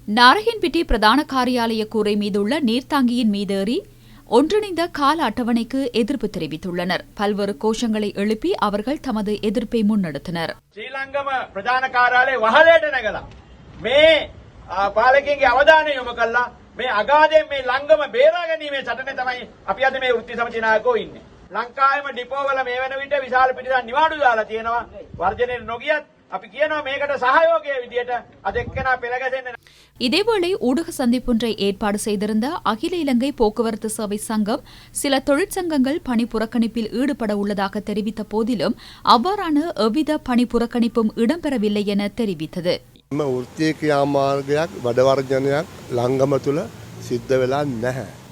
நாரயன்பிட்டி பிரதான காரியாலய கூரை மீதுள்ள நீர்த்தாங்கியின் மீதேறி ஒன்றிணைந்த கால அட்டவணைக்கு எதிர்ப்பு தெரிவித்துள்ளனர். பல்வேறு கோஷங்களை எழுப்பி அவர்கள் தமது எதிர்ப்பை முன்னெடுத்தனர். ஸ்ரீலங்கම பிரதான කාර්යාලයේ වහලයට නැගලා මේ පාලකයන්ගේ අවධානය යොමු කළා මේ අගාධයෙන් මේ ලංගම බේරා ගැනීමේ සටනේ තමයි අපි අද මේ වෘත්ති සමිති නායකයෝ ඉන්නේ. ලංකාවේම ඩිපෝවල මේ වෙන විට විශාල පිටිසක් නිවාඩු දාලා තියෙනවා. වර්ජනයේ නොගියත් අපි කියනවා මේකට සහයෝගයේ විදියට අද එක්කෙනා පෙළගැසෙන්නේ. இதேவேளை ஊடக சந்திப்பொன்றை ஏற்பாடு செய்திருந்த அகில இலங்கை போக்குவரத்து சேவை சங்கம் சில தொழிற்சங்கங்கள் பணி புறக்கணிப்பில் ஈடுபட உள்ளதாக தெரிவித்த போதிலும் அவ்வாறான எவ்வித பணி புறக்கணிப்பும் இடம்பெறவில்லை என தெரிவித்தது.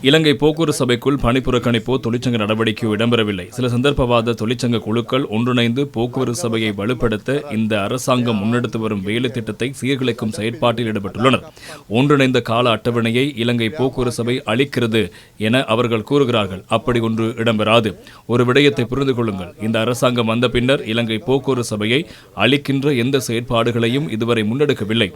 இலங்கை போக்குவரத்து சபைக்குள் பணி புறக்கணிப்போ தொழிற்சங்க நடவடிக்கையோ இடம்பெறவில்லை. சில சந்தர்ப்பவாத தொழிற்சங்க குழுக்கள் ஒன்றிணைந்து போக்குவரத்து சபையை வலுப்படுத்த இந்த அரசாங்கம் முன்னெடுத்து வரும் வேலை திட்டத்தை சீர்குலைக்கும் செயற்பாட்டில் ஈடுபட்டுள்ளனர். ஒன்றிணைந்த கால அட்டவணையை இலங்கை போக்குவரத்து சபை அளிக்கிறது என அவர்கள் கூறுகிறார்கள். அப்படி ஒன்று இடம்பெறாது. ஒரு விடயத்தை புரிந்து கொள்ளுங்கள். இந்த அரசாங்கம் வந்த பின்னர் இலங்கை போக்குவரத்து சபையை அளிக்கின்ற எந்த செயற்பாடுகளையும் இதுவரை முன்னெடுக்கவில்லை.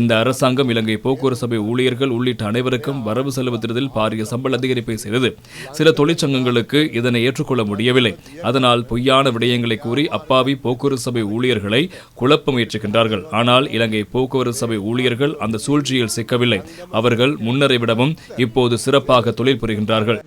இந்த அரசாங்கம் இலங்கை போக்குவரத்து சபை ஊழியர்கள் உள்ளிட்ட அனைவருக்கும் வரவு செலவு திட்டத்தில் பாரிய சம்பள அதிகரிப்பை செய்தது. சில தொழிற்சங்கங்களுக்கு இதனை ஏற்றுக்கொள்ள முடியவில்லை. அதனால் பொய்யான விடயங்களை கூறி அப்பாவி போக்குவரத்து சபை ஊழியர்களை குழப்ப முயற்சிக்கின்றார்கள். ஆனால் இலங்கை போக்குவரத்து சபை ஊழியர்கள் அந்த சூழ்ச்சியில் சிக்கவில்லை. அவர்கள் முன்னரை விடவும் இப்போது சிறப்பாக தொழில் புரிகின்றார்கள்.